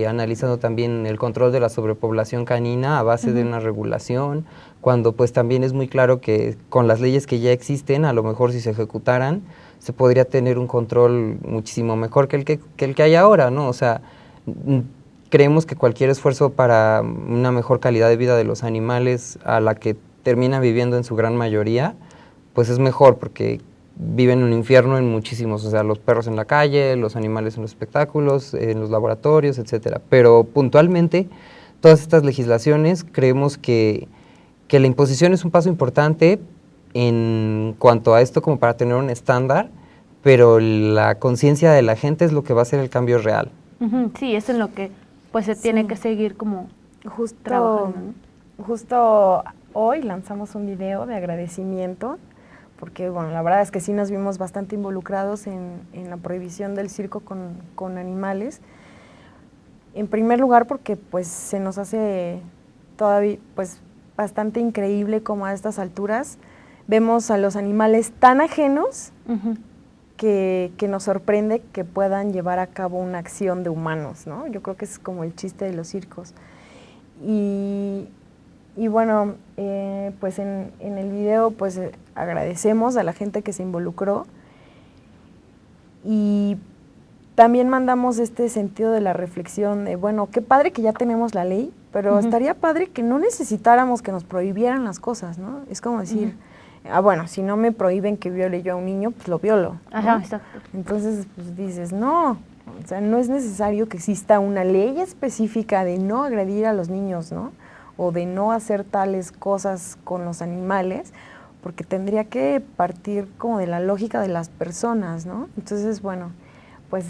analizando también el control de la sobrepoblación canina a base de una regulación, cuando pues también es muy claro que con las leyes que ya existen, a lo mejor si se ejecutaran, se podría tener un control muchísimo mejor que el que hay ahora, ¿no? O sea, creemos que cualquier esfuerzo para una mejor calidad de vida de los animales, a la que terminan viviendo en su gran mayoría, pues es mejor, porque viven un infierno en muchísimos, o sea, los perros en la calle, los animales en los espectáculos, en los laboratorios, etcétera. Pero puntualmente, todas estas legislaciones creemos que la imposición es un paso importante en cuanto a esto, como para tener un estándar, pero la conciencia de la gente es lo que va a hacer el cambio real. Sí, eso es lo que pues se tiene que seguir como trabajando, ¿no? Justo hoy lanzamos un video de agradecimiento, porque bueno, la verdad es que sí nos vimos bastante involucrados en la prohibición del circo con animales. En primer lugar porque pues se nos hace todavía pues bastante increíble como a estas alturas vemos a los animales tan ajenos que nos sorprende que puedan llevar a cabo una acción de humanos, ¿no? Yo creo que es como el chiste de los circos. Y bueno, pues en el video pues agradecemos a la gente que se involucró y también mandamos este sentido de la reflexión de, bueno, qué padre que ya tenemos la ley, pero estaría padre que no necesitáramos que nos prohibieran las cosas, ¿no? Es como decir, bueno, si no me prohíben que viole yo a un niño, pues lo violo, ¿no? Ajá, exacto. Entonces, pues dices, no, o sea, no es necesario que exista una ley específica de no agredir a los niños, ¿no? O de no hacer tales cosas con los animales, porque tendría que partir como de la lógica de las personas, ¿no? Entonces, bueno, pues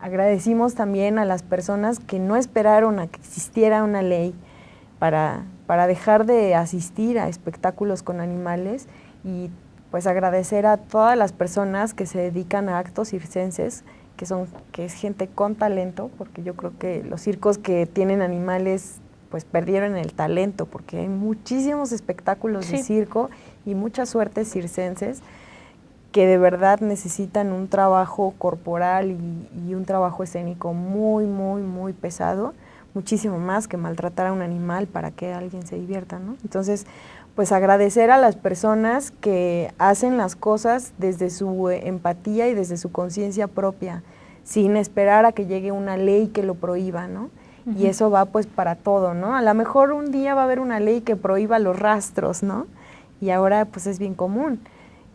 agradecimos también a las personas que no esperaron a que existiera una ley para dejar de asistir a espectáculos con animales, y pues agradecer a todas las personas que se dedican a actos circenses, que es gente con talento, porque yo creo que los circos que tienen animales pues perdieron el talento, porque hay muchísimos espectáculos de circo y muchas suertes circenses que de verdad necesitan un trabajo corporal y un trabajo escénico muy, muy, muy pesado, muchísimo más que maltratar a un animal para que alguien se divierta, ¿no? Entonces, pues agradecer a las personas que hacen las cosas desde su empatía y desde su conciencia propia, sin esperar a que llegue una ley que lo prohíba, ¿no? Y eso va pues para todo, ¿no? A lo mejor un día va a haber una ley que prohíba los rastros, ¿no? Y ahora pues es bien común,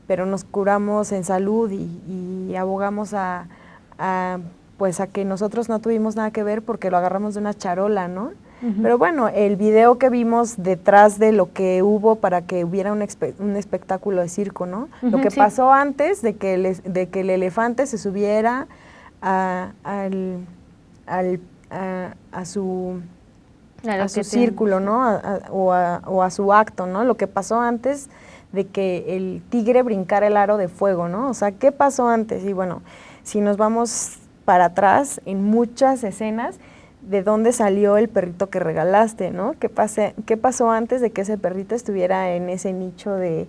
pero nos curamos en salud y abogamos a que nosotros no tuvimos nada que ver porque lo agarramos de una charola, ¿no? Pero bueno, el video que vimos detrás de lo que hubo para que hubiera un espectáculo de circo, ¿no? Lo que pasó antes de que el elefante se subiera a su círculo, ¿no? O a su acto, ¿no? Lo que pasó antes de que el tigre brincara el aro de fuego, ¿no? O sea, ¿qué pasó antes? Y bueno, si nos vamos para atrás en muchas escenas de dónde salió el perrito que regalaste, ¿no? ¿Qué pasó antes de que ese perrito estuviera en ese nicho de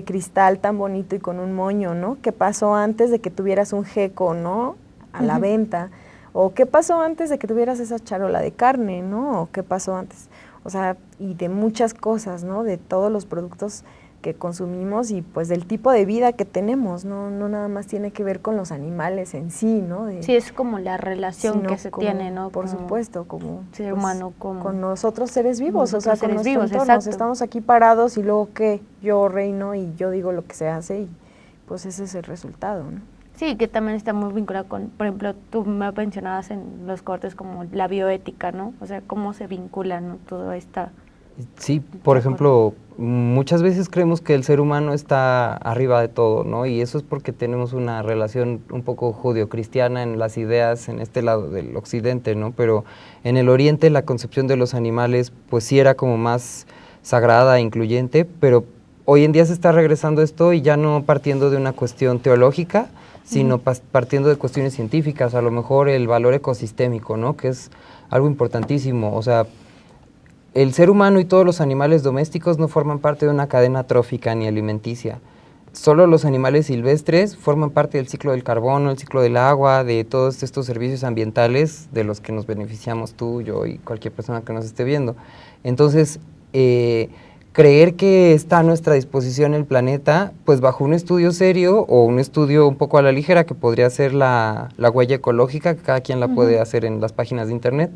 cristal tan bonito y con un moño, ¿no? ¿Qué pasó antes de que tuvieras un gecko, ¿no? A la venta. O qué pasó antes de que tuvieras esa charola de carne, ¿no? O qué pasó antes. O sea, y de muchas cosas, ¿no? De todos los productos que consumimos y pues del tipo de vida que tenemos, no nada más tiene que ver con los animales en sí, ¿no? Sí, es como la relación que se tiene, ¿no? Por supuesto, como ser humano, con nosotros seres vivos, o sea, con seres nuestro vivos, entorno. exacto. Estamos aquí parados y luego ¿qué? Yo reino y yo digo lo que se hace y pues ese es el resultado, ¿no? Sí, que también está muy vinculado con, por ejemplo, tú me mencionabas en los cortes como la bioética, ¿no? O sea, cómo se vincula, ¿no? Todo esta... Sí, por ejemplo, muchas veces creemos que el ser humano está arriba de todo, ¿no? Y eso es porque tenemos una relación un poco judio-cristiana en las ideas en este lado del occidente, ¿no? Pero en el oriente la concepción de los animales pues sí era como más sagrada e incluyente, pero hoy en día se está regresando esto y ya no partiendo de una cuestión teológica, sino partiendo de cuestiones científicas, a lo mejor el valor ecosistémico, ¿no? Que es algo importantísimo, o sea, el ser humano y todos los animales domésticos no forman parte de una cadena trófica ni alimenticia. Solo los animales silvestres forman parte del ciclo del carbono, el ciclo del agua, de todos estos servicios ambientales de los que nos beneficiamos tú, yo y cualquier persona que nos esté viendo. Entonces, creer que está a nuestra disposición el planeta, pues bajo un estudio serio o un estudio un poco a la ligera, que podría ser la huella ecológica, que cada quien la puede hacer en las páginas de internet,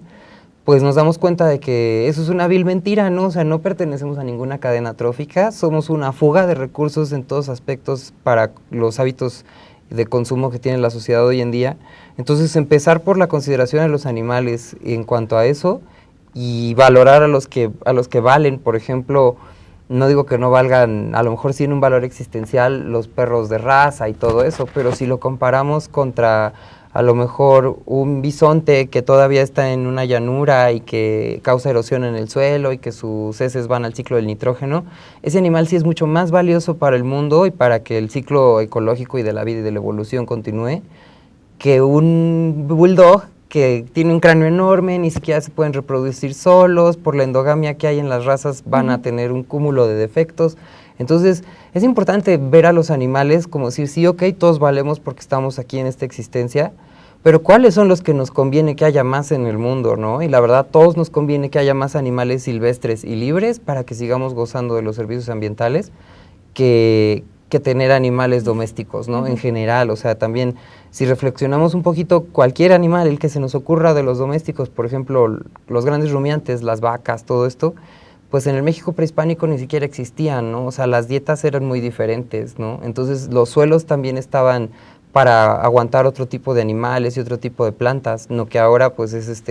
pues nos damos cuenta de que eso es una vil mentira, ¿no? O sea, no pertenecemos a ninguna cadena trófica, somos una fuga de recursos en todos aspectos para los hábitos de consumo que tiene la sociedad hoy en día. Entonces, empezar por la consideración de los animales en cuanto a eso y valorar a los que valen. Por ejemplo, no digo que no valgan, a lo mejor sí en un valor existencial los perros de raza y todo eso, pero si lo comparamos contra a lo mejor un bisonte que todavía está en una llanura y que causa erosión en el suelo y que sus heces van al ciclo del nitrógeno, ese animal sí es mucho más valioso para el mundo y para que el ciclo ecológico y de la vida y de la evolución continúe, que un bulldog que tiene un cráneo enorme, ni siquiera se pueden reproducir solos, por la endogamia que hay en las razas van a tener un cúmulo de defectos. Entonces, es importante ver a los animales como decir, sí, ok, todos valemos porque estamos aquí en esta existencia, pero ¿cuáles son los que nos conviene que haya más en el mundo, no? Y la verdad, todos nos conviene que haya más animales silvestres y libres para que sigamos gozando de los servicios ambientales que tener animales domésticos, ¿no? En general, o sea, también, si reflexionamos un poquito, cualquier animal, el que se nos ocurra de los domésticos, por ejemplo, los grandes rumiantes, las vacas, todo esto, pues en el México prehispánico ni siquiera existían, ¿no? O sea, las dietas eran muy diferentes, ¿no? Entonces, los suelos también estaban para aguantar otro tipo de animales y otro tipo de plantas, no que ahora, pues, es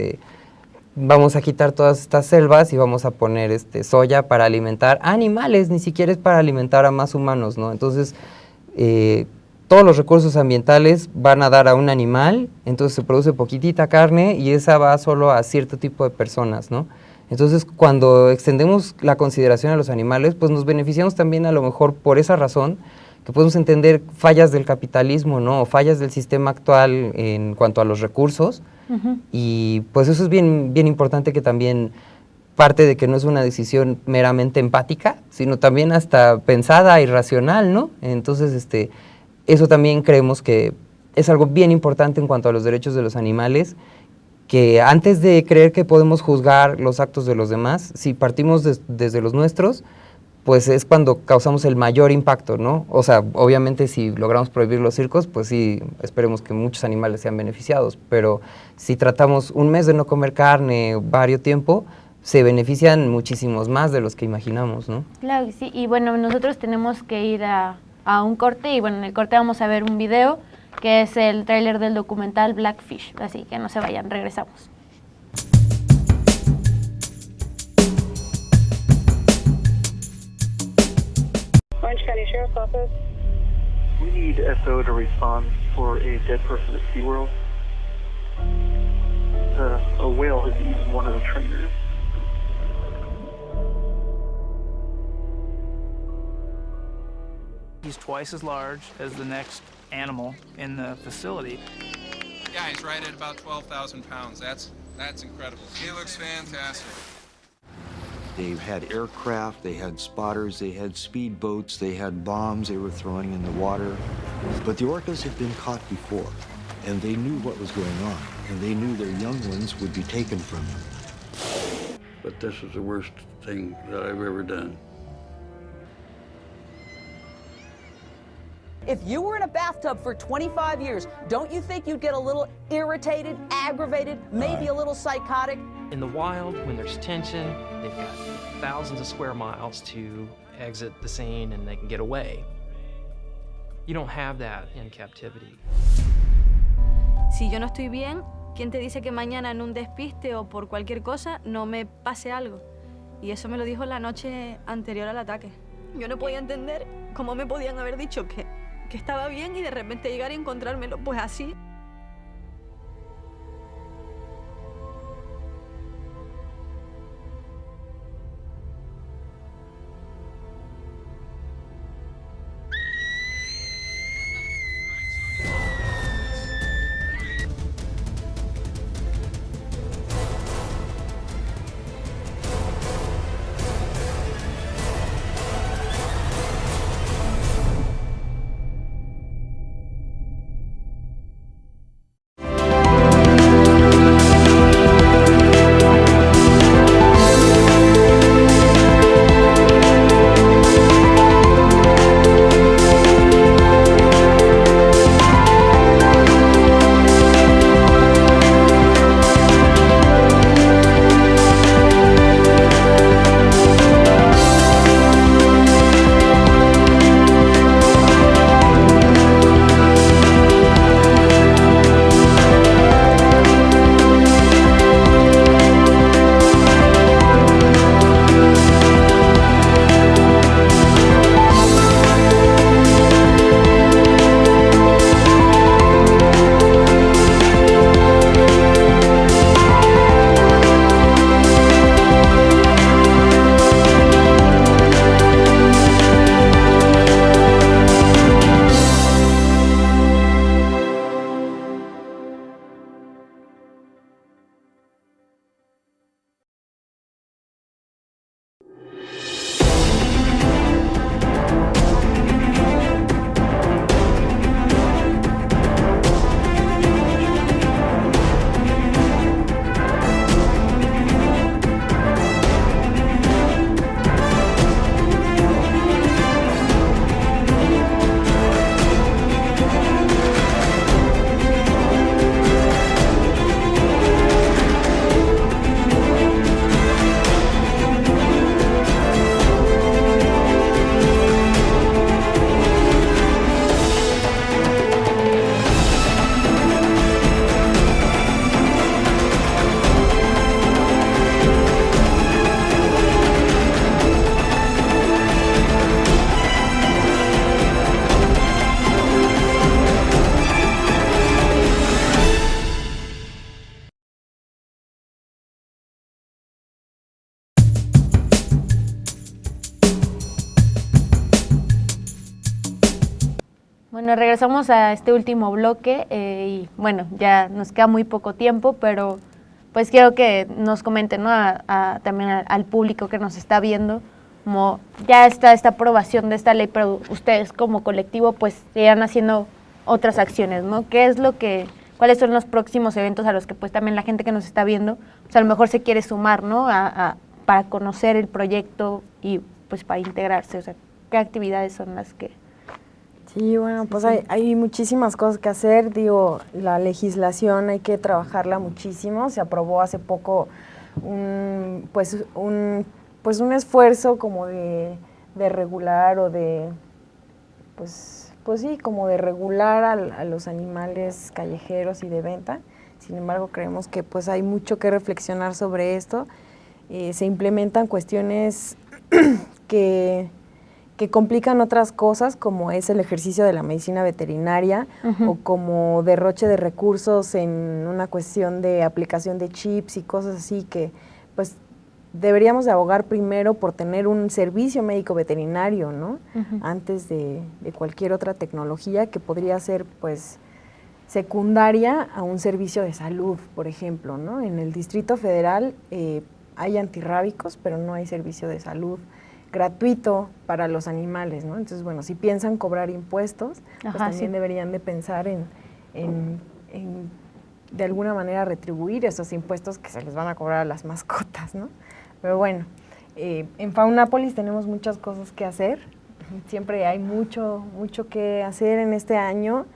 vamos a quitar todas estas selvas y vamos a poner soya para alimentar animales, ni siquiera es para alimentar a más humanos, ¿no? Entonces, todos los recursos ambientales van a dar a un animal, entonces se produce poquitita carne y esa va solo a cierto tipo de personas, ¿no? Entonces, cuando extendemos la consideración a los animales, pues nos beneficiamos también a lo mejor por esa razón, que podemos entender fallas del capitalismo, ¿no? O fallas del sistema actual en cuanto a los recursos, y pues eso es bien, bien importante, que también parte de que no es una decisión meramente empática, sino también hasta pensada y racional, ¿no? Entonces, eso también creemos que es algo bien importante en cuanto a los derechos de los animales, que antes de creer que podemos juzgar los actos de los demás, si partimos desde los nuestros, pues es cuando causamos el mayor impacto, ¿no? O sea, obviamente si logramos prohibir los circos, pues sí, esperemos que muchos animales sean beneficiados, pero si tratamos un mes de no comer carne varios tiempo, se benefician muchísimos más de los que imaginamos, ¿no? Claro, sí, y bueno, nosotros tenemos que ir a un corte, y bueno, en el corte vamos a ver un video, que es el tráiler del documental Blackfish, así que no se vayan, regresamos. Orange County Sheriff's Office. We need SO to respond for a dead person at SeaWorld. A whale has eaten one of the trainers. He's twice as large as the next animal in the facility. Yeah, he's right at about 12,000 pounds. That's incredible. He looks fantastic. They had aircraft, they had spotters, they had speedboats, they had bombs they were throwing in the water. But the orcas had been caught before, and they knew what was going on, and they knew their young ones would be taken from them. But this is the worst thing that I've ever done. If you were in a bathtub for 25 years, don't you think you'd get a little irritated, aggravated, maybe a little psychotic? In the wild, when there's tension, they've got thousands of square miles to exit the scene and they can get away. You don't have that in captivity. Si yo no estoy bien, ¿quién te dice que mañana en un despiste o por cualquier cosa no me pase algo? Y eso me lo dijo la noche anterior al ataque. Yo no podía entender cómo me podían haber dicho que estaba bien y de repente llegar y encontrármelo pues así. Bueno, regresamos a este último bloque y bueno, ya nos queda muy poco tiempo, pero pues quiero que nos comenten, ¿no? También al público que nos está viendo, como ya está esta aprobación de esta ley, pero ustedes como colectivo pues seguirán haciendo otras acciones, ¿no? ¿Cuáles son los próximos eventos a los que pues también la gente que nos está viendo, pues a lo mejor se quiere sumar, ¿no? Para conocer el proyecto y pues para integrarse, o sea, ¿qué actividades son las que...? Sí, bueno, pues hay muchísimas cosas que hacer, digo, la legislación hay que trabajarla muchísimo, se aprobó hace poco un esfuerzo como de regular o de, pues sí, como de regular a los animales callejeros y de venta. Sin embargo, creemos que pues hay mucho que reflexionar sobre esto. Se implementan cuestiones que complican otras cosas, como es el ejercicio de la medicina veterinaria o como derroche de recursos en una cuestión de aplicación de chips y cosas así que pues deberíamos de abogar primero por tener un servicio médico veterinario, ¿no? Antes de cualquier otra tecnología que podría ser pues secundaria a un servicio de salud, por ejemplo, ¿no? En el Distrito Federal hay antirrábicos, pero no hay servicio de salud gratuito para los animales, ¿no? Entonces, bueno, si piensan cobrar impuestos, pues también deberían de pensar en de alguna manera retribuir esos impuestos que se les van a cobrar a las mascotas, ¿no? Pero bueno, en Faunápolis tenemos muchas cosas que hacer, siempre hay mucho que hacer en este año.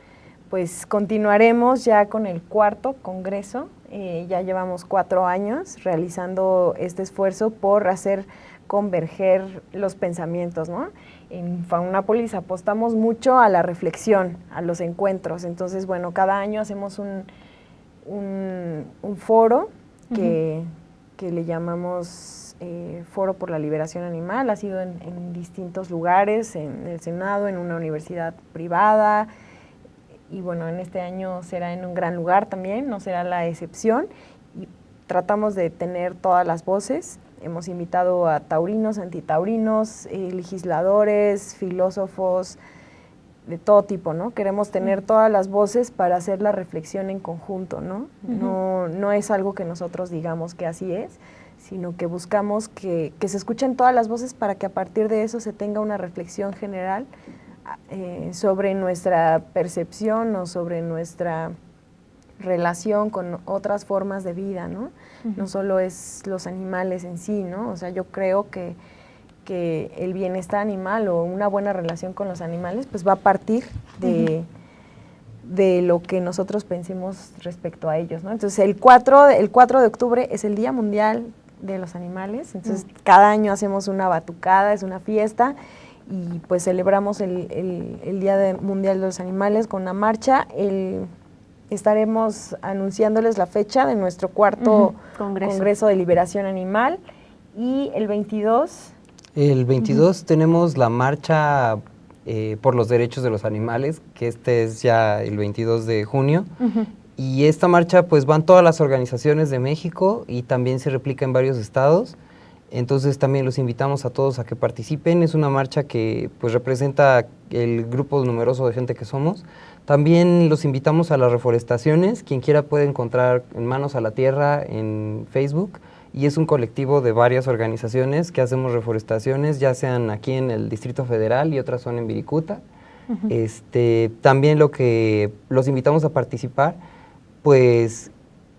Pues continuaremos ya con el 4º congreso, ya llevamos 4 años realizando este esfuerzo por hacer converger los pensamientos, ¿no? En Faunápolis apostamos mucho a la reflexión, a los encuentros, entonces bueno, cada año hacemos un foro que le llamamos Foro por la Liberación Animal, ha sido en distintos lugares, en el Senado, en una universidad privada, y bueno, en este año será en un gran lugar también, no será la excepción, y tratamos de tener todas las voces. Hemos invitado a taurinos, antitaurinos, legisladores, filósofos, de todo tipo, ¿no? Queremos tener todas las voces para hacer la reflexión en conjunto, ¿no? No es algo que nosotros digamos que así es, sino que buscamos que se escuchen todas las voces para que a partir de eso se tenga una reflexión general sobre nuestra percepción o sobre nuestra relación con otras formas de vida, ¿no? No solo es los animales en sí, ¿no? O sea, yo creo que el bienestar animal o una buena relación con los animales pues va a partir de lo que nosotros pensemos respecto a ellos, ¿no? Entonces el 4 de octubre es el Día Mundial de los Animales, entonces cada año hacemos una batucada, es una fiesta, y pues celebramos el Día Mundial de los Animales con una marcha. Estaremos anunciándoles la fecha de nuestro 4º Congreso de Liberación Animal, y el 22... El 22 tenemos la marcha por los derechos de los animales, que este es ya el 22 de junio, y esta marcha pues van todas las organizaciones de México y también se replica en varios estados. Entonces también los invitamos a todos a que participen. Es una marcha que pues representa el grupo numeroso de gente que somos. También los invitamos a las reforestaciones. Quien quiera puede encontrar En Manos a la Tierra en Facebook, y es un colectivo de varias organizaciones que hacemos reforestaciones, ya sean aquí en el Distrito Federal y otras son en Viricuta. También lo que los invitamos a participar pues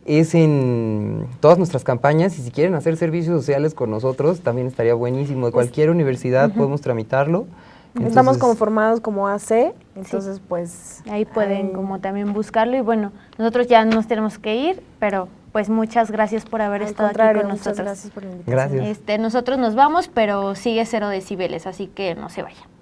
es en todas nuestras campañas, y si quieren hacer servicios sociales con nosotros, también estaría buenísimo. De cualquier universidad podemos tramitarlo. Entonces, estamos conformados como AC, entonces pues... Ahí pueden como también buscarlo, y bueno, nosotros ya nos tenemos que ir, pero pues muchas gracias por haber estado aquí con nosotros. Gracias por la invitación. Gracias. Nosotros nos vamos, pero sigue 0 decibeles, así que no se vayan.